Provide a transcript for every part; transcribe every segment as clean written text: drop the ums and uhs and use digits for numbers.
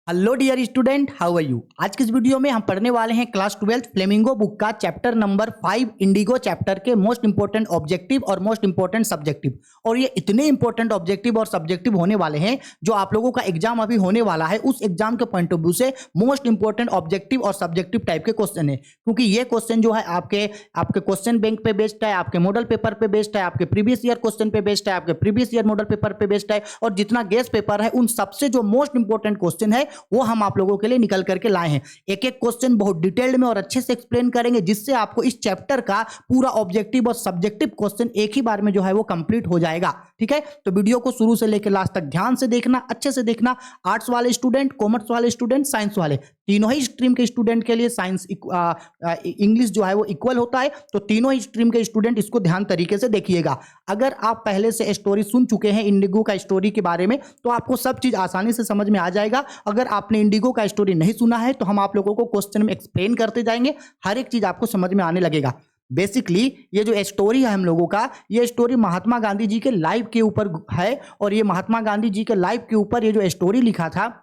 Hello dear student, how are you. आज की इस वीडियो में हम पढ़ने वाले हैं क्लास 12 फ्लेमिंगो बुक का चैप्टर नंबर 5 इंडिगो चैप्टर के मोस्ट इंपोर्टेंट ऑब्जेक्टिव और मोस्ट इंपोर्टेंट सब्जेक्टिव। और ये इतने इंपोर्टेंट ऑब्जेक्टिव और सब्जेक्टिव होने वाले हैं जो आप लोगों का एग्जाम अभी होने वाला है, उस एग्जाम के पॉइंट ऑफ व्यू से मोस्ट इंपोर्टेंट ऑब्जेक्टिव और सब्जेक्टिव टाइप के क्वेश्चन है। क्योंकि ये क्वेश्चन जो है आपके आपके क्वेश्चन बैंक पे बेस्ड है, आपके मॉडल पेपर पे बेस्ड है, आपके प्रीवियस ईयर क्वेश्चन पे बेस्ड है, आपके प्रीवियस ईयर मॉडल पेपर पे बेस्ड है, और जितना गेस पेपर है उन सबसे जो मोस्ट इंपोर्टेंट क्वेश्चन है वो हम आप लोगों के लिए निकल करके लाए हैं। एक एक क्वेश्चन बहुत डिटेल्ड में और अच्छे से एक्सप्लेन करेंगे, जिससे आपको इस चैप्टर का पूरा ऑब्जेक्टिव और सब्जेक्टिव क्वेश्चन एक ही बार में जो है वो कंप्लीट हो जाएगा। ठीक है, तो वीडियो को शुरू से लेकर लास्ट तक ध्यान से देखना, अच्छे से देखना। आर्ट्स वाले स्टूडेंट, कॉमर्स वाले स्टूडेंट, साइंस वाले, तीनों ही स्ट्रीम के स्टूडेंट के लिए साइंस इंग्लिश जो है वो इक्वल होता है, तो तीनों ही स्ट्रीम के स्टूडेंट इसको ध्यान तरीके से देखिएगा। अगर आप पहले से स्टोरी सुन चुके हैं इंडिगो का स्टोरी के बारे में, तो आपको सब चीज आसानी से समझ में आ जाएगा। अगर आपने इंडिगो का स्टोरी नहीं सुना है तो हम आप लोगों को क्वेश्चन में एक्सप्लेन करते जाएंगे, हर एक चीज आपको समझ में आने लगेगा। बेसिकली ये जो स्टोरी है हम लोगों का, ये स्टोरी महात्मा गांधी जी के लाइफ के ऊपर है। और ये महात्मा गांधी जी के लाइफ के ऊपर ये जो स्टोरी लिखा था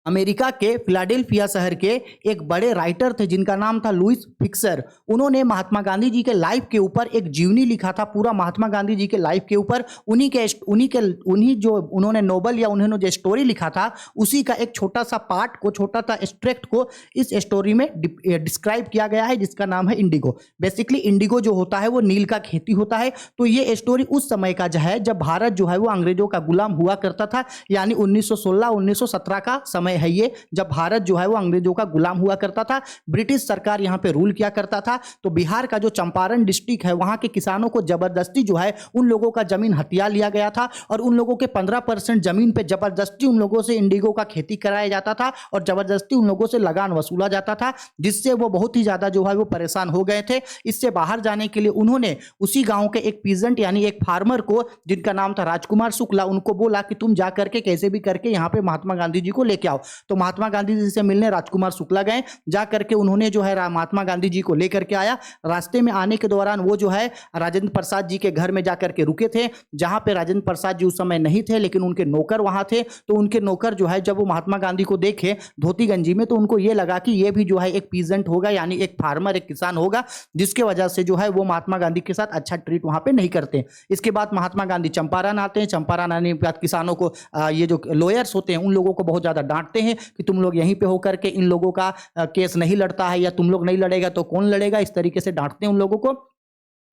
अमेरिका के फिलाडेल्फिया शहर के एक बड़े राइटर थे जिनका नाम था लुइस फिक्सर। उन्होंने महात्मा गांधी जी के लाइफ के ऊपर एक जीवनी लिखा था, पूरा महात्मा गांधी जी के लाइफ के ऊपर। उन्हीं जो उन्होंने नोबल या उन्होंने जो स्टोरी लिखा था, उसी का एक छोटा सा पार्ट को, छोटा सा एक्सट्रैक्ट को इस स्टोरी में डिस्क्राइब किया गया है, जिसका नाम है इंडिगो। बेसिकली इंडिगो जो होता है वो नील का खेती होता है। तो ये स्टोरी उस समय का जो है जब भारत जो है वो अंग्रेजों का गुलाम हुआ करता था, यानी 1916-1917 का समय है ये, जब भारत जो है वो अंग्रेजों का गुलाम हुआ करता था, ब्रिटिश सरकार यहां पे रूल किया करता था। तो बिहार का जो चंपारण डिस्ट्रिक्ट है, वहां के किसानों को जबरदस्ती जो है उन लोगों का जमीन हथिया लिया गया था, और उन लोगों के 15% जमीन पे जबरदस्ती उन लोगों से इंडिगो का खेती कराया जाता था, और जबरदस्ती उन लोगों से लगान वसूला जाता था, जिससे वो बहुत ही ज्यादा जो है वो परेशान हो गए थे। इससे बाहर जाने के लिए उन्होंने उसी गांव के एक पीजेंट यानी एक फार्मर को, जिनका नाम था राजकुमार शुक्ला, उनको बोला कि तुम जा करके कैसे भी करके यहाँ पे महात्मा गांधी जी को लेके आओ। तो महात्मा गांधी जी से मिलने राजकुमार शुक्ला गए, जा करके उन्होंने जो है महात्मा गांधी जी को लेकर के आया। रास्ते में आने के दौरान वो जो है राजेंद्र प्रसाद जी के घर में जाकर के रुके थे, जहां पे राजेंद्र प्रसाद जी उस समय नहीं थे, लेकिन उनके नौकर वहां थे। तो उनके नौकर जो है जब वो महात्मा गांधी को देखे धोती गंजी में, तो उनको ये लगा कि ये भी जो है एक पीजेंट होगा, यानी एक फार्मर, एक किसान होगा, जिसके वजह से जो है वो महात्मा गांधी के साथ अच्छा ट्रीट वहां पे नहीं करते। इसके बाद महात्मा गांधी चंपारण आते हैं। चंपारण आने के बाद किसानों को ये जो लॉयर्स होते हैं उन लोगों को बहुत ज्यादा डांटते हैं कि तुम लोग यहीं पे होकर के इन लोगों का केस नहीं लड़ता है, या तुम लोग नहीं लड़ेगा तो कौन लड़ेगा, इस तरीके से डांटते हैं उन लोगों को।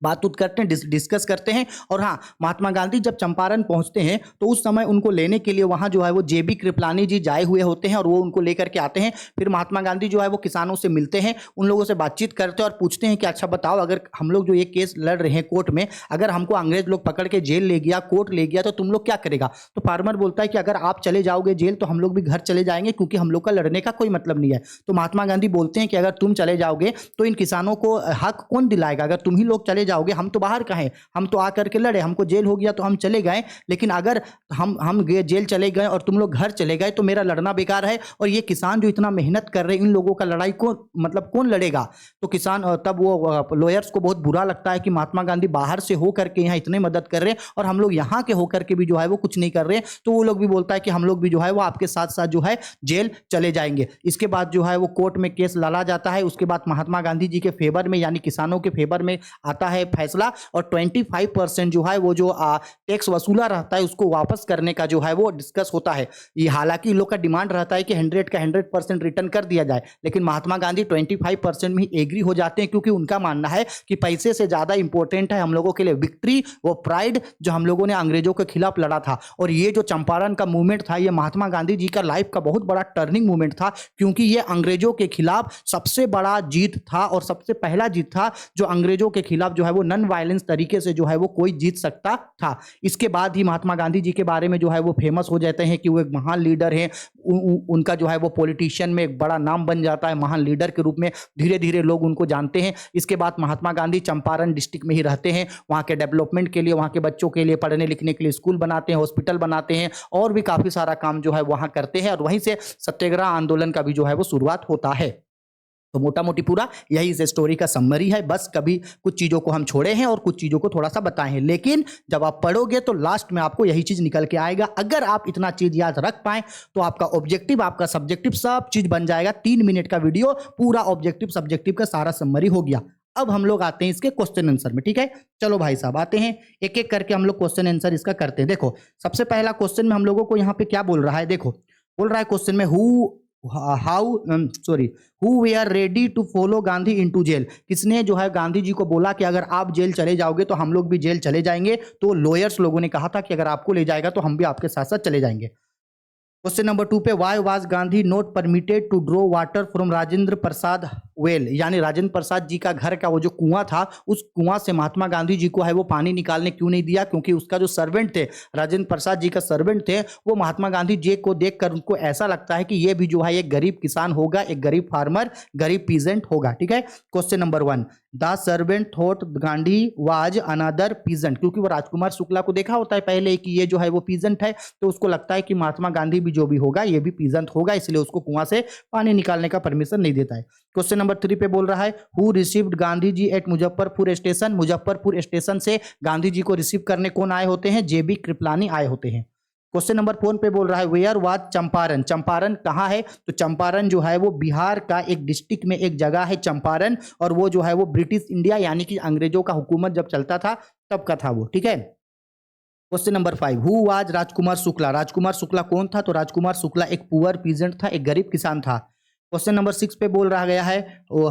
बात उत करते हैं, डिस्कस करते हैं। और हाँ, महात्मा गांधी जब चंपारण पहुंचते हैं तो उस समय उनको लेने के लिए वहां जो है वो जेबी कृपलानी जी जाए हुए होते हैं, और वो उनको लेकर के आते हैं। फिर महात्मा गांधी जो है वो किसानों से मिलते हैं, उन लोगों से बातचीत करते हैं और पूछते हैं कि अच्छा बताओ, अगर हम लोग जो ये केस लड़ रहे हैं कोर्ट में, अगर हमको अंग्रेज लोग पकड़ के जेल ले गया, कोर्ट ले गया, तो तुम लोग क्या करेगा। तो फार्मर बोलता है कि अगर आप चले जाओगे जेल तो हम लोग भी घर चले जाएंगे, क्योंकि हम लोग का लड़ने का कोई मतलब नहीं है। तो महात्मा गांधी बोलते हैं कि अगर तुम चले जाओगे तो इन किसानों को हक कौन दिलाएगा, अगर तुम ही लोग चले जाओगे, हम तो बाहर है, हम तो आकर के लड़े, हमको जेल हो गया तो हम चले गए, लेकिन अगर हम जेल चले गए और तुम लोग घर चले गए तो मेरा लड़ना बेकार है। और ये किसान जो इतना मेहनत कर रहे हैं, इन लोगों का लड़ाई को मतलब कौन लड़ेगा। तो किसान तब वो लॉयर्स को बहुत बुरा लगता है कि महात्मा गांधी बाहर से होकर के यहाँ इतने मदद कर रहे हैं और हम लोग यहाँ के होकर के भी जो है वो कुछ नहीं कर रहे हैं। तो वो लोग भी बोलता है कि हम लोग भी जो है वो आपके साथ साथ जो है जेल चले जाएंगे। इसके बाद जो है वो कोर्ट में केस लड़ा जाता है। उसके बाद महात्मा गांधी जी के फेवर में, यानी किसानों के फेवर में आता है फैसला, और 25% जो है वो जो टैक्स वसूला रहता है उसको वापस करने का जो है वो डिस्कस होता है। ये हालांकि इन लोग का डिमांड रहता है कि 100 का 100% रिटर्न कर दिया जाए, लेकिन महात्मा गांधी 25% में ही एग्री हो जाते हैं, क्योंकि उनका मानना है कि पैसे से ज्यादा इंपॉर्टेंट है हम लोगों के लिए विक्ट्री, वो प्राइड जो हम लोगों ने अंग्रेजों के खिलाफ लड़ा था। और ये जो चंपारण का मूवमेंट था, ये महात्मा गांधी जी का लाइफ का बहुत बड़ा टर्निंग मूवमेंट था, क्योंकि ये अंग्रेजों के खिलाफ सबसे बड़ा जीत था और सबसे पहला जीत था जो अंग्रेजों के खिलाफ जो है वो नॉन वायलेंस तरीके से जो है वो कोई जीत सकता था। इसके बाद ही महात्मा गांधी जी के बारे में जो है वो फेमस हो जाते हैं कि वो एक महान लीडर हैं। उनका जो है वो पॉलिटिशियन में एक बड़ा नाम बन जाता है, महान लीडर के रूप में धीरे धीरे लोग उनको जानते हैं। इसके बाद महात्मा गांधी चंपारण डिस्ट्रिक्ट में ही रहते हैं, वहाँ के डेवलपमेंट के लिए, वहाँ के बच्चों के लिए पढ़ने लिखने के लिए स्कूल बनाते हैं, हॉस्पिटल बनाते हैं, और भी काफी सारा काम जो है वहाँ करते हैं। और वहीं से सत्याग्रह आंदोलन का भी जो है वो शुरुआत होता है। तो मोटा मोटी पूरा यही इस स्टोरी का समरी है। बस कभी कुछ चीज़ों को हम छोड़े हैं और कुछ चीज़ों को थोड़ा सा बताए हैं, लेकिन जब आप पढ़ोगे तो लास्ट में आपको यही चीज़ निकल के आएगा। अगर आप इतना चीज़ याद रख पाए तो आपका ऑब्जेक्टिव, आपका सब्जेक्टिव सब चीज़ बन जाएगा। 3 मिनट का वीडियो, पूरा ऑब्जेक्टिव सब्जेक्टिव का सारा समरी हो गया। अब हम लोग आते हैं इसके क्वेश्चन आंसर में, ठीक है। चलो भाई साहब आते हैं, एक एक करके हम लोग क्वेश्चन आंसर इसका करते हैं। देखो सबसे पहला क्वेश्चन में हम लोगों को यहाँ पे क्या बोल रहा है, देखो बोल रहा है क्वेश्चन में who were ready to follow Gandhi into jail. किसने जो है गांधी जी को बोला कि अगर आप जेल चले जाओगे तो हम लोग भी जेल चले जाएंगे। तो लॉयर्स लोगों ने कहा था कि अगर आपको ले जाएगा तो हम भी आपके साथ साथ चले जाएंगे। क्वेश्चन नंबर 2 पे why was Gandhi not permitted to draw water from Rajendra Prasad well, यानी राजेंद्र प्रसाद जी का घर का वो जो कुआं था, उस कुआं से महात्मा गांधी जी को है वो पानी निकालने क्यों नहीं दिया? क्योंकि उसका जो सर्वेंट थे, राजेंद्र प्रसाद जी का सर्वेंट थे, वो महात्मा गांधी जी को देखकर उनको ऐसा लगता है कि ये भी जो है एक गरीब किसान होगा, एक गरीब फार्मर, गरीब पीजेंट होगा, ठीक है। Question number 1 the servant thought Gandhi was another peasant, क्योंकि वो राजकुमार शुक्ला को देखा होता है पहले कि ये जो है वो पीजेंट है, तो उसको लगता है कि महात्मा गांधी भी जो भी होगा ये भी पीजेंट होगा, इसलिए उसको कुआं से पानी निकालने का परमिशन नहीं देता है। क्वेश्चन नंबर 3 पे बोल रहा है who received Gandhi ji at Muzaffarpur station. Muzaffarpur station से गांधी जी को रिसीव करने कौन आए होते हैं? जेबी कृपलानी आए होते हैं। क्वेश्चन नंबर 4 पे बोल रहा है वेयर वाज चंपारण। चंपारण कहाँ है? तो चंपारण जो है वो बिहार का एक डिस्ट्रिक्ट में एक जगह है चंपारण, और वो जो है वो ब्रिटिश इंडिया यानी कि अंग्रेजों का हुकूमत जब चलता था तब का था वो, ठीक है। Question number 5 who was Rajkumar Shukla. Rajkumar Shukla कौन था? तो राजकुमार शुक्ला एक पुअर पीजेंट था, एक गरीब किसान था। क्वेश्चन नंबर 6 पे बोल रहा गया है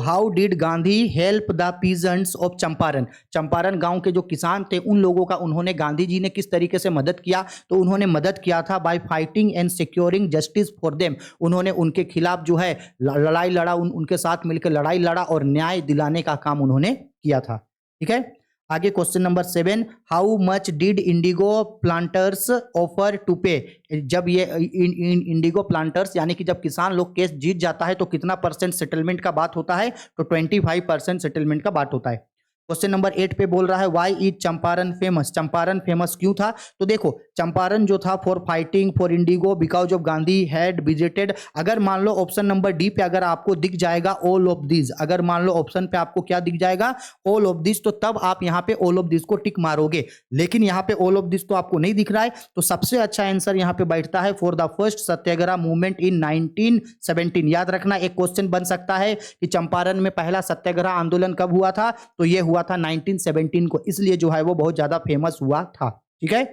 how did Gandhi help the peasants of Champaran. Champaran गांव के जो किसान थे उन लोगों का उन्होंने, गांधी जी ने किस तरीके से मदद किया? तो उन्होंने मदद किया था bye fighting and securing justice for them. उन्होंने उनके खिलाफ जो है लड़ाई लड़ा, उनके साथ मिलकर लड़ाई लड़ा और न्याय दिलाने का काम उन्होंने किया था, ठीक है। आगे question number 7 how much did indigo planters offer to pay. जब ये इंडिगो प्लांटर्स यानी कि जब किसान लोग केस जीत जाता है तो कितना परसेंट सेटलमेंट का बात होता है? तो 25% सेटलमेंट का बात होता है। क्वेश्चन नंबर 8 पे बोल रहा है why is Champaran famous. Champaran famous क्यों था? तो देखो चंपारण जो था for fighting for indigo because of Gandhi had visited. अगर मान लो ऑप्शन नंबर डी पे अगर आपको दिख जाएगा ऑल ऑफ दिस, अगर मान लो ऑप्शन पे आपको क्या दिख जाएगा? ऑल ऑफ दिस, तो तब आप यहाँ पे ऑल ऑफ दिस को टिक मारोगे, लेकिन यहाँ पे ऑल ऑफ दिस तो आपको नहीं दिख रहा है। तो सबसे अच्छा आंसर यहाँ पे बैठता है for the first Satyagraha movement in 1917। याद रखना, एक क्वेश्चन बन सकता है कि चंपारण में पहला सत्याग्रह आंदोलन कब हुआ था? तो ये हुआ था 1917 को, इसलिए जो है वो बहुत ज्यादा फेमस हुआ था, ठीक है।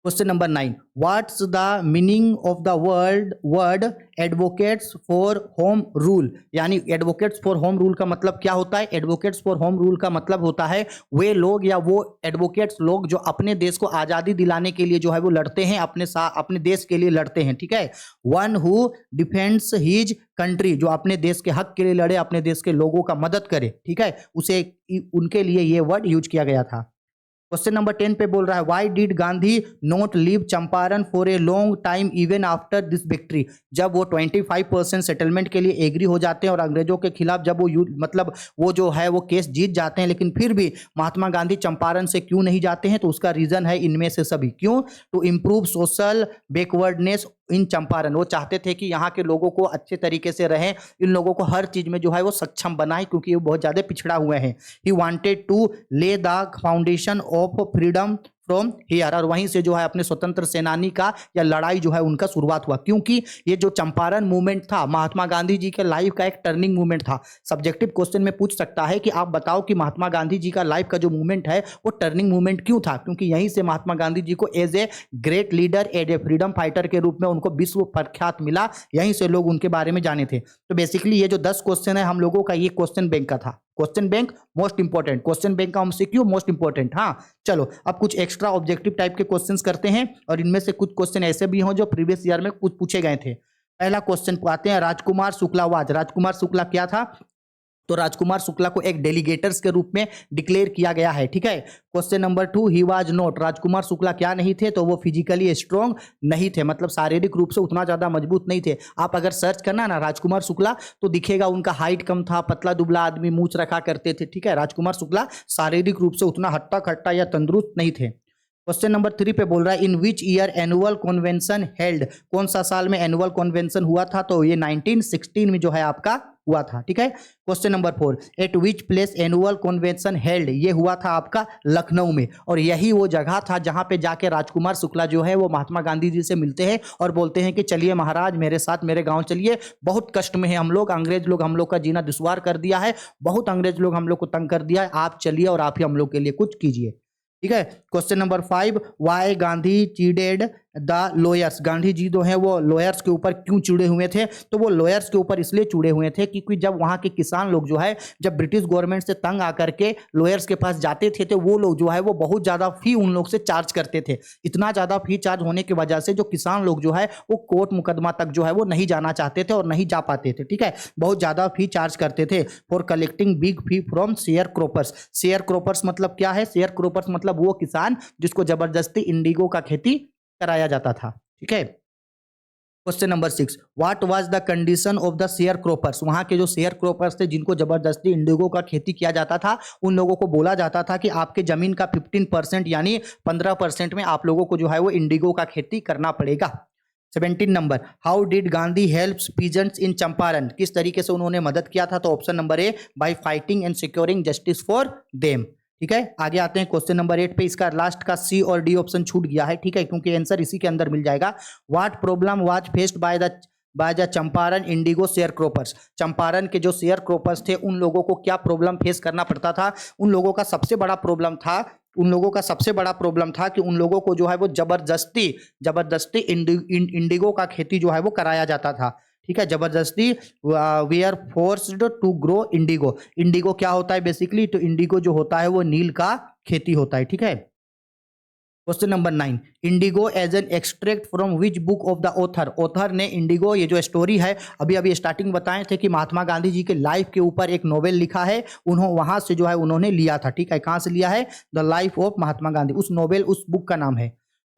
Question number 9 what's the meaning of the word advocates for home rule. यानी एडवोकेट्स फॉर होम रूल का मतलब क्या होता है? एडवोकेट्स फॉर होम रूल का मतलब होता है वे लोग या वो एडवोकेट्स लोग जो अपने देश को आज़ादी दिलाने के लिए जो है वो लड़ते हैं, अपने देश के लिए लड़ते हैं, ठीक है। One who defends his country, जो अपने देश के हक के लिए लड़े, अपने देश के लोगों का मदद करे, ठीक है, उसे उनके लिए ये वर्ड यूज किया गया था। क्वेश्चन नंबर 10 पे बोल रहा है why did Gandhi not leave Champaran for a long time even after this victory. जब वो 25% सेटलमेंट के लिए एग्री हो जाते हैं और अंग्रेजों के खिलाफ जब वो मतलब वो जो है वो केस जीत जाते हैं, लेकिन फिर भी महात्मा गांधी चंपारण से क्यों नहीं जाते हैं? तो उसका रीजन है इनमें से सभी। क्यों? टू इम्प्रूव सोशल बैकवर्डनेस इन चंपारण। वो चाहते थे कि यहाँ के लोगों को अच्छे तरीके से रहें, इन लोगों को हर चीज में जो है वो सक्षम बनाए, क्योंकि वो बहुत ज्यादा पिछड़ा हुए हैं। ही वांटेड टू ले the foundation of freedom from here, और वहीं से जो है अपने स्वतंत्र सेनानी का या लड़ाई जो है उनका शुरुआत हुआ, क्योंकि ये जो चंपारण मूवमेंट था महात्मा गांधी जी के लाइफ का एक टर्निंग मूवमेंट था। सब्जेक्टिव क्वेश्चन में पूछ सकता है कि आप बताओ कि महात्मा गांधी जी का लाइफ का जो मूवमेंट है वो टर्निंग मूवमेंट क्यों था? क्योंकि यहीं से महात्मा गांधी जी को as a great leader, as a freedom fighter के रूप में उनको विश्व प्रख्यात मिला, यहीं से लोग उनके बारे में जाने थे। तो बेसिकली ये जो 10 क्वेश्चन है हम लोगों का, ये क्वेश्चन बैंक का था। Question bank most important, question bank का एमसीक्यू मोस्ट इंपॉर्टेंट। हाँ चलो अब कुछ एक्स्ट्रा ऑब्जेक्टिव टाइप के क्वेश्चंस करते हैं, और इनमें से कुछ क्वेश्चन ऐसे भी हों जो प्रीवियस ईयर में कुछ पूछे गए थे। पहला क्वेश्चन आते हैं राजकुमार शुक्ला वाज। राजकुमार शुक्ला क्या था? तो राजकुमार शुक्ला को एक डेलीगेटर्स के रूप में डिक्लेयर किया गया है, ठीक है। क्वेश्चन नंबर 2 ही वाज नॉट। राजकुमार शुक्ला क्या नहीं थे? तो वो फिजिकली स्ट्रॉन्ग नहीं थे, मतलब शारीरिक रूप से उतना ज्यादा मजबूत नहीं थे। आप अगर सर्च करना ना राजकुमार शुक्ला तो दिखेगा उनका हाइट कम था, पतला दुबला आदमी, मूंछ रखा करते थे, ठीक है। राजकुमार शुक्ला शारीरिक रूप से उतना हट्टा खट्टा या तंदुरुस्त नहीं थे। क्वेश्चन नंबर 3 पे बोल रहा है in which year annual convention held. कौन सा साल में एनुअल कन्वेंशन हुआ था? तो ये 1916 में जो है आपका हुआ था। ठीक है, question number 4, eight which place annual convention held, ये हुआ था आपका लखनऊ में, और यही वो जगह था जहां पे जाके राजकुमार शुक्ला जो है वो महात्मा गांधी जी से मिलते हैं और बोलते हैं कि चलिए महाराज मेरे साथ मेरे गांव चलिए, बहुत कष्ट में है हम लोग, अंग्रेज लोग हम लोग का जीना दुश्वार कर दिया है, बहुत अंग्रेज लोग हम लोग को तंग कर दिया है, आप चलिए और आप ही हम लोग के लिए कुछ कीजिए। ठीक है, question number 5, why Gandhi chided the lawyers, Gandhi ji जो है वो लॉयर्स के ऊपर क्यों चिड़े हुए थे, तो वो लॉयर्स के ऊपर इसलिए चिड़े हुए थे क्योंकि जब वहां के किसान लोग जो है जब ब्रिटिश गवर्नमेंट से तंग आकर के लॉयर्स के पास जाते थे तो वो लोग जो है वो बहुत ज्यादा फी उन लोग से चार्ज करते थे। इतना ज्यादा फी चार्ज होने की वजह से जो किसान लोग जो है वो कोर्ट मुकदमा तक जो है वो नहीं जाना चाहते थे और नहीं जा पाते थे। ठीक है, बहुत ज्यादा फी चार्ज करते थे for collecting big fee from share क्रोपर्स। Share क्रोपर्स मतलब क्या है, शेयर क्रोपर्स मतलब वो किसान जिसको जबरदस्ती इंडिगो का खेती कराया जाता था। ठीक है, question number 6, what was the condition of the share क्रोपर्स, वहां के जो शेयर क्रोपर्स थे जिनको जबरदस्ती इंडिगो का खेती किया जाता था उन लोगों को बोला जाता था कि आपके जमीन का 15% यानी 15% में आप लोगों को जो है वो इंडिगो का खेती करना पड़ेगा। 17 number, how did Gandhi helps peasants in Champaran, किस तरीके से उन्होंने मदद किया था, तो option number A, by fighting and securing justice for them. ठीक है, आगे आते हैं क्वेश्चन नंबर 8 पे, इसका लास्ट का सी और डी ऑप्शन छूट गया है। ठीक है, क्योंकि आंसर इसी के अंदर मिल जाएगा। What problem was faced by the Champaran Indigo share क्रोपर्स, Champaran के जो शेयर क्रोपर्स थे उन लोगों को क्या प्रॉब्लम फेस करना पड़ता था, उन लोगों का सबसे बड़ा प्रॉब्लम था कि उन लोगों को जो है वो जबरदस्ती इंडिगो का खेती जो है वो कराया जाता था। ठीक है, जबरदस्ती we are forced to grow indigo, indigo क्या होता है बेसिकली, तो इंडिगो जो होता है वो नील का खेती होता है। ठीक है, question number 9, indigo as an extract from which book of the author, author ने इंडिगो ये जो स्टोरी है अभी स्टार्टिंग बताए थे कि महात्मा गांधी जी के लाइफ के ऊपर एक नोवेल लिखा है, वहां से जो है उन्होंने लिया था। ठीक है, कहां से लिया है, the life of Mahatma Gandhi, उस नोवेल उस बुक का नाम है।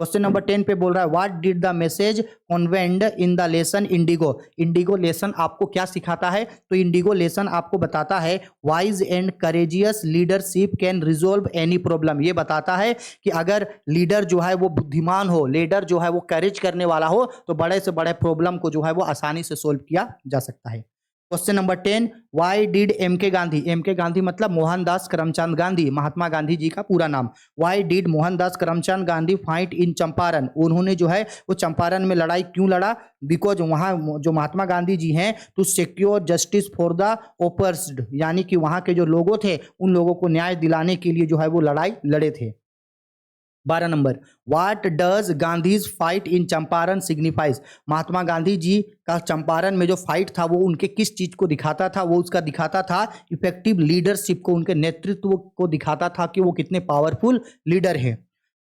क्वेश्चन नंबर 10 पे बोल रहा है, what did the message convened in the lesson Indigo, Indigo lesson आपको क्या सिखाता है, तो इंडिगो लेसन आपको बताता है wise and courageous leadership can resolve any problem, ये बताता है कि अगर लीडर जो है वो बुद्धिमान हो, लीडर जो है वो करेज करने वाला हो तो बड़े से बड़े प्रॉब्लम को जो है वो आसानी से सोल्व किया जा सकता है। Question number 10, why did M K Gandhi, M K Gandhi मतलब मोहनदास करमचंद गांधी, महात्मा गांधी जी का पूरा नाम, why did Mohandas Karamchand Gandhi fight in Champaran, उन्होंने जो है वो चंपारण में लड़ाई क्यों लड़ा, बिकॉज वहां जो महात्मा गांधी जी हैं to secure justice for the oppressed, यानी कि वहां के जो लोगों थे उन लोगों को न्याय दिलाने के लिए जो है वो लड़ाई लड़े थे। 12 number, what does Gandhi's fight in Champaran signifies, Mahatma Gandhi ji का चंपारण में जो फाइट था वो उनके किस चीज को दिखाता था, वो उसका दिखाता था इफेक्टिव लीडरशिप को, उनके नेतृत्व को दिखाता था कि वो कितने पावरफुल लीडर हैं।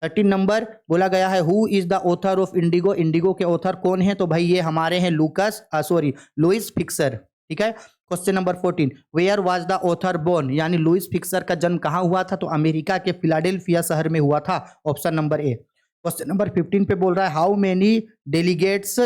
13 नंबर बोला गया है, who is the author of Indigo, Indigo के ऑथर कौन है, तो भाई ये हमारे हैं लुइस फिक्सर। ठीक है, question number 14, where was the author born, यानी लुइस फिक्सर का जन्म कहाँ हुआ था, तो अमेरिका के फिलाडेल्फिया शहर में हुआ था, ऑप्शन नंबर ए। क्वेश्चन नंबर 15 पे बोल रहा है, how many delegates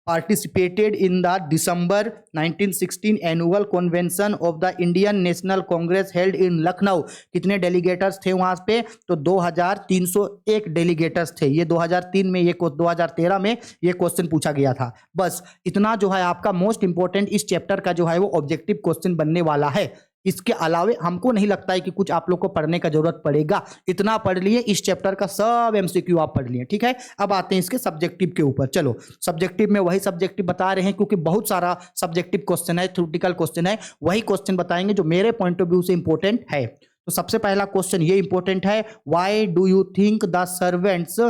participated in the December 1916 annual convention of the Indian National Congress held in Lucknow, कितने डेलीगेटर्स थे वहां पे, तो 2301 डेलीगेटर्स थे, ये 2003 में, ये 2013 में ये क्वेश्चन पूछा गया था। बस इतना जो है आपका मोस्ट इंपॉर्टेंट इस चैप्टर का जो है वो ऑब्जेक्टिव क्वेश्चन बनने वाला है। इसके अलावे हमको नहीं लगता है कि कुछ आप लोग को पढ़ने का जरूरत पड़ेगा, इतना पढ़ लिए, इस चैप्टर का सब एमसीक्यू आप पढ़ लिए। ठीक है, अब आते हैं इसके सब्जेक्टिव के ऊपर। चलो, सब्जेक्टिव में वही सब्जेक्टिव बता रहे हैं क्योंकि बहुत सारा सब्जेक्टिव क्वेश्चन है, थ्योरेटिकल क्वेश्चन है, वही क्वेश्चन बताएंगे जो मेरे पॉइंट ऑफ व्यू से इंपॉर्टेंट है। तो सबसे पहला क्वेश्चन ये इंपॉर्टेंट है, why do you think the servants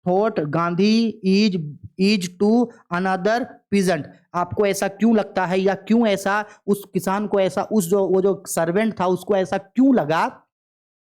thought Gandhi is to another peasant, आपको ऐसा क्यों लगता है, या क्यों ऐसा उस किसान को ऐसा वो जो सर्वेंट था उसको ऐसा क्यों लगा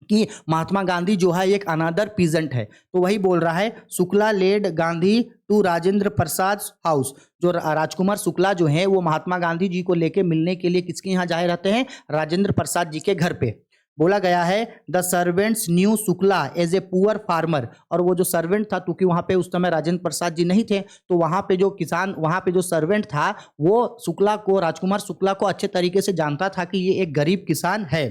कि महात्मा गांधी जो है एक अनदर पीजेंट है, तो वही बोल रहा है, Shukla led Gandhi to Rajendra Prasad house, जो राजकुमार शुक्ला जो है वो महात्मा गांधी जी को लेके मिलने के लिए किसके यहाँ जाए रहते हैं, राजेंद्र प्रसाद जी के घर पे। बोला गया है, the servants knew Shukla as a poor farmer, और वो जो सर्वेंट था, क्योंकि वहां पे उस समय राजेंद्र प्रसाद जी नहीं थे, तो वहां पे जो किसान, वहां पे जो सर्वेंट था वो शुक्ला को, राजकुमार शुक्ला को अच्छे तरीके से जानता था कि ये एक गरीब किसान है।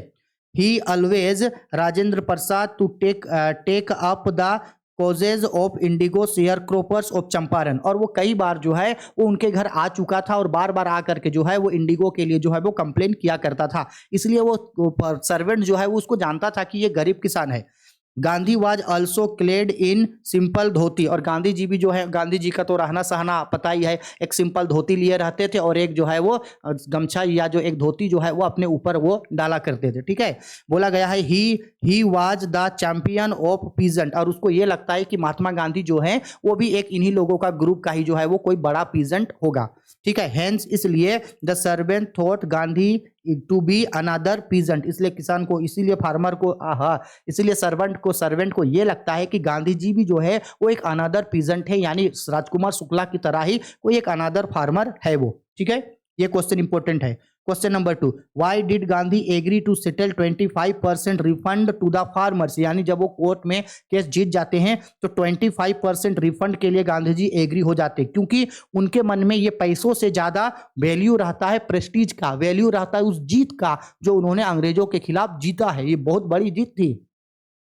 He always Rajendra Prasad to take up the causes of indigo sharecroppers of Champaran, और वो कई बार जो है वो उनके घर आ चुका था और बार बार आकर के जो है वो इंडिगो के लिए जो है वो कंप्लेन किया करता था, इसलिए वो सर्वेंट जो है वो उसको जानता था कि ये गरीब किसान है। Gandhi was also clad in simple dhoti, और गांधी जी भी जो है, गांधी जी का तो रहना सहना पता ही है, एक सिंपल धोती लिए रहते थे और एक जो है वो गमछा या जो एक धोती जो है वो अपने ऊपर वो डाला करते थे। ठीक है, बोला गया है he was the champion of peasant, और उसको ये लगता है कि महात्मा गांधी जो है वो भी एक इन्हीं लोगों का ग्रुप का ही जो है वो कोई बड़ा पीजेंट होगा। ठीक है, हेंस इसलिए the servant thought Gandhi to be another peasant, इसलिए किसान को, इसीलिए फार्मर को, इसीलिए सर्वेंट को ये लगता है कि गांधी जी भी जो है वो एक अनदर पीजेंट है, यानी राजकुमार शुक्ला की तरह ही कोई एक अनदर फार्मर है वो। ठीक है, ये क्वेश्चन इंपॉर्टेंट है। Question number 2, why did Gandhi agree to settle 25% refund to the farmers, यानी जब वो कोर्ट में केस जीत जाते हैं तो 25% रिफंड के लिए गांधी जी एग्री हो जाते हैं, क्योंकि उनके मन में ये पैसों से ज्यादा वैल्यू रहता है, प्रेस्टीज का वैल्यू रहता है उस जीत का जो उन्होंने अंग्रेजों के खिलाफ जीता है। ये बहुत बड़ी जीत थी,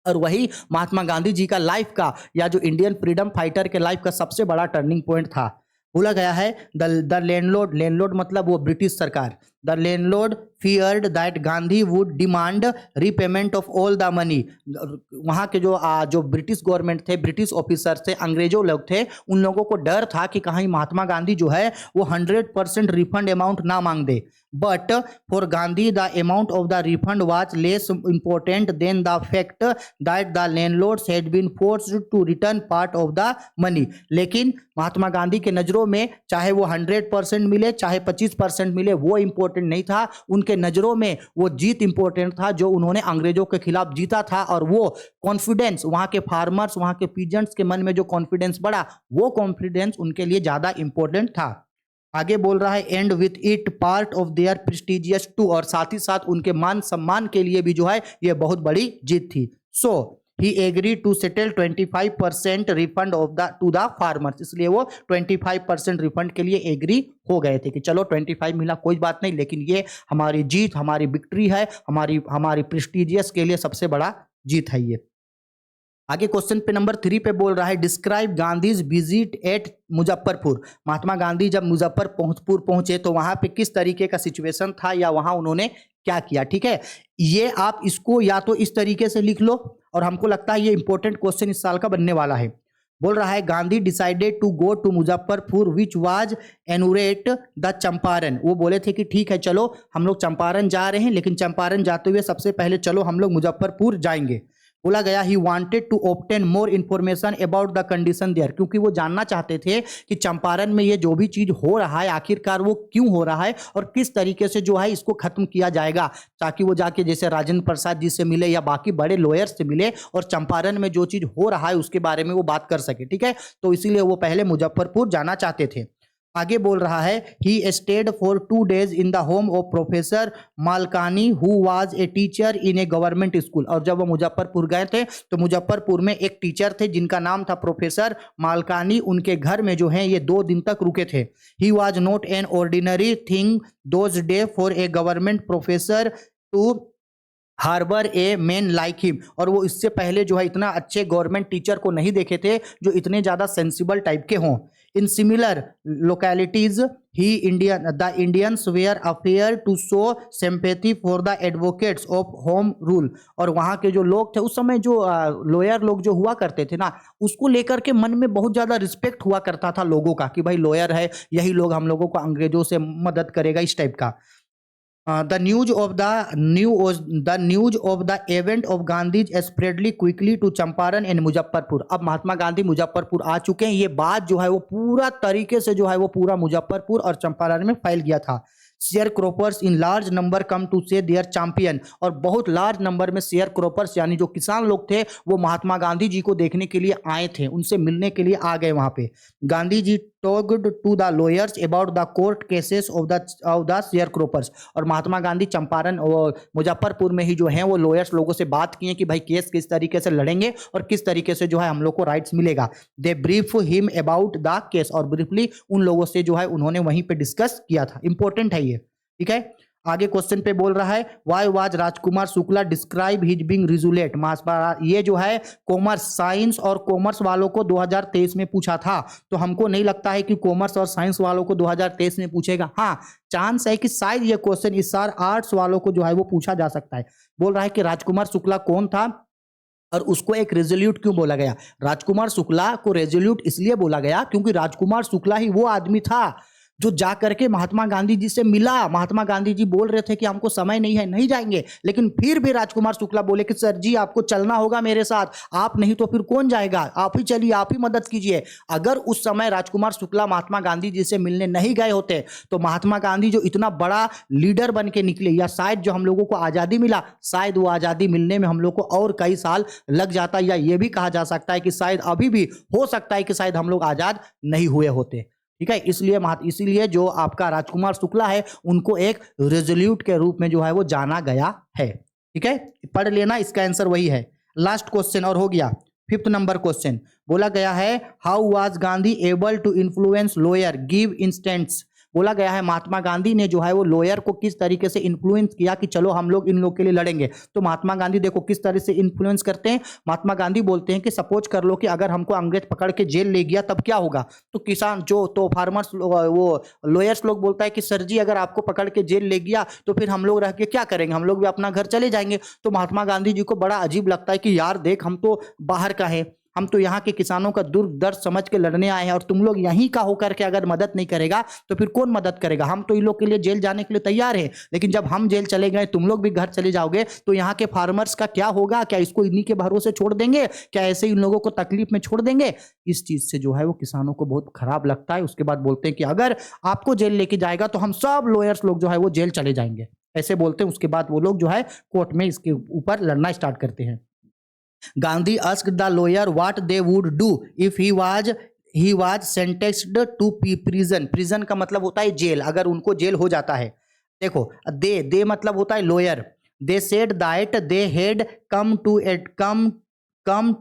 और वही महात्मा गांधी जी का लाइफ का, या जो इंडियन फ्रीडम फाइटर के लाइफ का सबसे बड़ा टर्निंग पॉइंट था। बोला गया है द लैंडलॉर्ड मतलब वो ब्रिटिश सरकार, the landlord feared that Gandhi would demand repayment of all the money, वहाँ के जो ब्रिटिश गवर्नमेंट थे, ब्रिटिश ऑफिसर थे, अंग्रेजों लोग थे, उन लोगों को डर था कि कहीं महात्मा गांधी जो है वो 100% रिफंड अमाउंट ना मांग दे। But for Gandhi the amount of the refund was less important than the fact that the landlords had been forced to return part of the money, लेकिन महात्मा गांधी के नजरों में चाहे वो 100% मिले चाहे 25% मिले वो इंपॉर्टेंट नहीं था, उनके नजरों में वो जीत इंपॉर्टेंट था जो उन्होंने अंग्रेजों के खिलाफ जीता था, और वो कॉन्फिडेंस वहां के फार्मर्स, वहां के पीजेंट्स के मन में जो कॉन्फिडेंस बढ़ा, वो कॉन्फिडेंस उनके लिए ज्यादा इंपॉर्टेंट था। आगे बोल रहा है and with it part of their prestigious too, और साथ ही साथ उनके मान सम्मान के लिए भी जो है ये बहुत बड़ी जीत थी। So he agree to settle 25% refund of the to the farmers, इसलिए वो 25% रिफंड के लिए एग्री हो गए थे कि चलो 25 मिला कोई बात नहीं, लेकिन ये हमारी जीत, हमारी विक्ट्री है, हमारी प्रेस्टिजियस के लिए सबसे बड़ा जीत है ये। आगे क्वेश्चन पे नंबर 3 पे बोल रहा है describe Gandhi's visit at Muzaffarpur, Mahatma Gandhi जब मुजफ्फरपुर पहुंचे तो वहां पे किस तरीके का सिचुएशन था या वहां उन्होंने क्या किया। ठीक है, ये आप इसको या तो इस तरीके से लिख लो, और हमको लगता है ये इंपॉर्टेंट क्वेश्चन इस साल का बनने वाला है। बोल रहा है Gandhi decided to go to Muzaffarpur which was en route the Champaran, वो बोले थे कि ठीक है चलो हम लोग चंपारण जा रहे हैं, लेकिन चंपारण जाते हुए सबसे पहले चलो हम लोग मुजफ्फरपुर जाएंगे। बोला गया he wanted to obtain more information about the condition there, क्योंकि वो जानना चाहते थे कि चंपारण में ये जो भी चीज हो रहा है आखिरकार वो क्यों हो रहा है और किस तरीके से जो है इसको खत्म किया जाएगा, ताकि वो जाके जैसे राजेंद्र प्रसाद जी से मिले या बाकी बड़े लॉयर से मिले और चंपारण में जो चीज हो रहा है उसके बारे में वो बात कर सके। ठीक है, तो इसीलिए वो पहले मुजफ्फरपुर जाना चाहते थे। आगे बोल रहा है he stayed for 2 days in the home of professor Malkani who was a teacher in a government school, और जब वो मुजफ्फरपुर गए थे तो मुजफ्फरपुर में एक टीचर थे जिनका नाम था प्रोफेसर मालकानी, उनके घर में जो है ये 2 दिन तक रुके थे। He was not an ordinary thing those day for a government professor to harbour a man like him, और वो इससे पहले जो है इतना अच्छे गवर्नमेंट टीचर को नहीं देखे थे जो इतने ज़्यादा सेंसिबल टाइप के हों। In similar localities he the Indians were afraid to show sympathy for the advocates of home rule, और वहाँ के जो लोग थे उस समय जो लॉयर लोग जो हुआ करते थे ना, उसको लेकर के मन में बहुत ज़्यादा रिस्पेक्ट हुआ करता था लोगों का कि भाई लॉयर है, यही लोग हम लोगों को अंग्रेजों से मदद करेगा, इस टाइप का। The news of the event of Gandhi spreadly quickly to Champaran and Muzaffarpur. अब महात्मा गांधी मुजफ्फरपुर आ चुके हैं, ये बात जो है वो पूरा तरीके से जो है वो पूरा मुजफ्फरपुर और चंपारण में फैल गया था। Sharecroppers in large number come to see their champion, और बहुत लार्ज नंबर में शेयर क्रॉपर्स यानी जो किसान लोग थे वो महात्मा गांधी जी को देखने के लिए आए थे, उनसे मिलने के लिए आ गए वहां पे। Gandhi ji talked to the lawyers about the court cases of the sharecroppers, और महात्मा गांधी चंपारण और मुजफ्फरपुर में ही जो है वो लॉयर्स लोगों से बात किए कि भाई केस किस तरीके से लड़ेंगे और किस तरीके से जो है हम लोग को राइट्स मिलेगा। They brief him about the case, और ब्रीफली उन लोगों से जो है उन्होंने वहीं पे डिस्कस किया था। इंपॉर्टेंट है ये। ठीक है, आगे क्वेश्चन पे बोल रहा है why was Rajkumar Shukla describe his being resolute. ये जो है कॉमर्स साइंस और कॉमर्स वालों को 2023 में पूछा था, तो हमको नहीं लगता है कि कॉमर्स और साइंस वालों को 2023 में पूछेगा। हाँ, चांस है कि शायद ये क्वेश्चन इस साल आर्ट्स वालों को जो है वो पूछा जा सकता है। बोल रहा है कि राजकुमार शुक्ला कौन था और उसको एक रेजोल्यूट क्यों बोला गया। राजकुमार शुक्ला को रेजोल्यूट इसलिए बोला गया क्योंकि राजकुमार शुक्ला ही वो आदमी था जो जा करके महात्मा गांधी जी से मिला। महात्मा गांधी जी बोल रहे थे कि हमको समय नहीं है, नहीं जाएंगे, लेकिन फिर भी राजकुमार शुक्ला बोले कि सर जी आपको चलना होगा मेरे साथ, आप नहीं तो फिर कौन जाएगा, आप ही चलिए, आप ही मदद कीजिए। अगर उस समय राजकुमार शुक्ला महात्मा गांधी जी से मिलने नहीं गए होते तो महात्मा गांधी जो इतना बड़ा लीडर बन के निकले, या शायद जो हम लोगों को आज़ादी मिला, शायद वो आज़ादी मिलने में हम लोग को और कई साल लग जाता, या ये भी कहा जा सकता है कि शायद अभी भी हो सकता है कि शायद हम लोग आज़ाद नहीं हुए होते। ठीक है, इसीलिए जो आपका राजकुमार शुक्ला है उनको एक रेजोल्यूट के रूप में जो है वो जाना गया है। ठीक है, पढ़ लेना, इसका आंसर वही है। लास्ट क्वेश्चन और हो गया। 5th नंबर क्वेश्चन बोला गया है how was Gandhi able to influence lawyer give instances. बोला गया है महात्मा गांधी ने जो है वो लॉयर को किस तरीके से इन्फ्लुएंस किया कि चलो हम लोग इन लोग के लिए लड़ेंगे। तो महात्मा गांधी देखो किस तरह से इन्फ्लुएंस करते हैं। महात्मा गांधी बोलते हैं कि सपोज कर लो कि अगर हमको अंग्रेज पकड़ के जेल ले गया तब क्या होगा। तो किसान जो तो फार्मर्स वो लॉयर्स लोग बोलता है कि सर जी अगर आपको पकड़ के जेल ले गया तो फिर हम लोग रह के क्या करेंगे, हम लोग भी अपना घर चले जाएंगे। तो महात्मा गांधी जी को बड़ा अजीब लगता है कि यार देख हम तो बाहर का है, हम तो यहाँ के किसानों का दुर्द दर्द समझ के लड़ने आए हैं और तुम लोग यहीं का होकर के अगर मदद नहीं करेगा तो फिर कौन मदद करेगा। हम तो इन लोग के लिए जेल जाने के लिए तैयार है, लेकिन जब हम जेल चले गए तुम लोग भी घर चले जाओगे तो यहाँ के फार्मर्स का क्या होगा, क्या इसको इन्हीं के भरोसे छोड़ देंगे, क्या ऐसे इन लोगों को तकलीफ में छोड़ देंगे। इस चीज से जो है वो किसानों को बहुत खराब लगता है। उसके बाद बोलते हैं कि अगर आपको जेल लेके जाएगा तो हम सब लॉयर्स लोग जो है वो जेल चले जाएंगे, ऐसे बोलते हैं। उसके बाद वो लोग जो है कोर्ट में इसके ऊपर लड़ना स्टार्ट करते हैं। Gandhi asked the lawyer what they would do if he was sentenced to prison. Prison का मतलब होता है जेल, अगर उनको जेल हो जाता है। देखो दे मतलब होता है lawyer. They said that they had come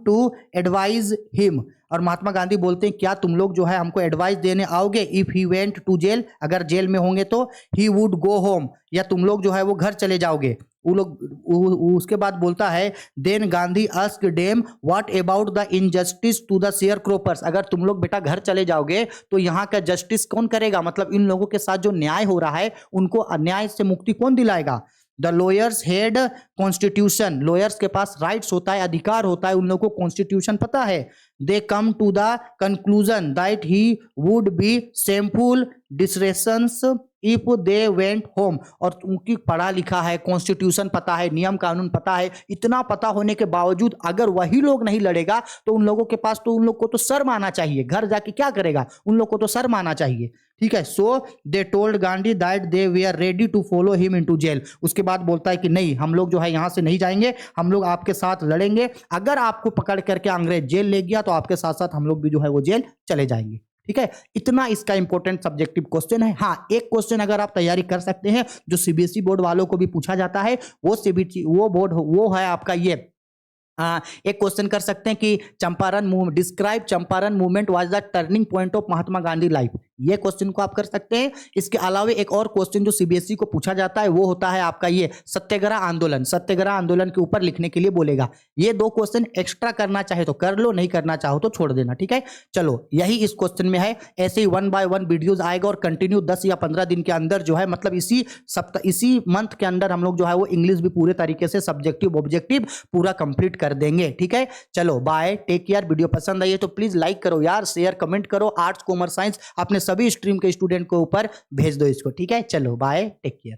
to advise him। और महात्मा गांधी बोलते हैं क्या तुम लोग जो है हमको एडवाइस देने आओगे। If he went to jail, अगर जेल में होंगे तो ही वुड गो होम, या तुम लोग जो है वो घर चले जाओगे। वो लोग उसके बाद बोलता है then Gandhi asked them what about the injustice to the sharecroppers. अगर तुम लोग बेटा घर चले जाओगे तो यहाँ का जस्टिस कौन करेगा, मतलब इन लोगों के साथ जो न्याय हो रहा है उनको अन्याय से मुक्ति कौन दिलाएगा। The lawyers head constitution, lawyers के पास राइट्स होता है, अधिकार होता है, उन लोगों को कॉन्स्टिट्यूशन पता है। They come to the conclusion that he would be shameful desertions if they went home. और उनकी पढ़ा लिखा है, कॉन्स्टिट्यूशन पता है, नियम कानून पता है, इतना पता होने के बावजूद अगर वही लोग नहीं लड़ेगा तो उन लोगों के पास तो उन लोग को तो शर्म आना चाहिए, घर जाके क्या करेगा, उन लोग को तो शर्म आना चाहिए। ठीक है, so they told Gandhi that they we are ready to follow him into jail. उसके बाद बोलता है कि नहीं हम लोग जो है यहाँ से नहीं जाएंगे, हम लोग आपके साथ लड़ेंगे, अगर आपको पकड़ करके अंग्रेज जेल ले गया तो आपके साथ साथ हम लोग भी जो है वो जेल चले जाएंगे। ठीक है, इतना इसका इंपॉर्टेंट सब्जेक्टिव क्वेश्चन है। हाँ, एक क्वेश्चन अगर आप तैयारी कर सकते हैं जो सीबीएसई बोर्ड वालों को भी पूछा जाता है, वो है आपका ये एक क्वेश्चन कर सकते हैं कि Champaran describe Champaran movement was the turning point of Mahatma Gandhi life. ये क्वेश्चन को आप कर सकते हैं। इसके अलावा एक और क्वेश्चन जो सीबीएसई को पूछा जाता है वो होता है आपका ये सत्याग्रह आंदोलन। सत्याग्रह आंदोलन के ऊपर लिखने के लिए बोलेगा। ये 2 क्वेश्चन एक्स्ट्रा करना चाहे तो कर लो, नहीं करना चाहो तो छोड़ देना। ठीक है, चलो यही इस क्वेश्चन में है। ऐसे ही 1 बाय 1 वीडियोज आएगा और कंटिन्यू 10 या 15 दिन के अंदर जो है, मतलब इसी मंथ के अंदर हम लोग जो है वो इंग्लिश भी पूरे तरीके से सब्जेक्टिव ऑब्जेक्टिव पूरा कंप्लीट कर देंगे। ठीक है, चलो बाय, टेक केयर। वीडियो पसंद आई है तो प्लीज लाइक करो यार, शेयर कमेंट करो। आर्ट्स कॉमर्स साइंस अपने सभी स्ट्रीम के स्टूडेंट के ऊपर भेज दो इसको। ठीक है, चलो बाय, टेक केयर।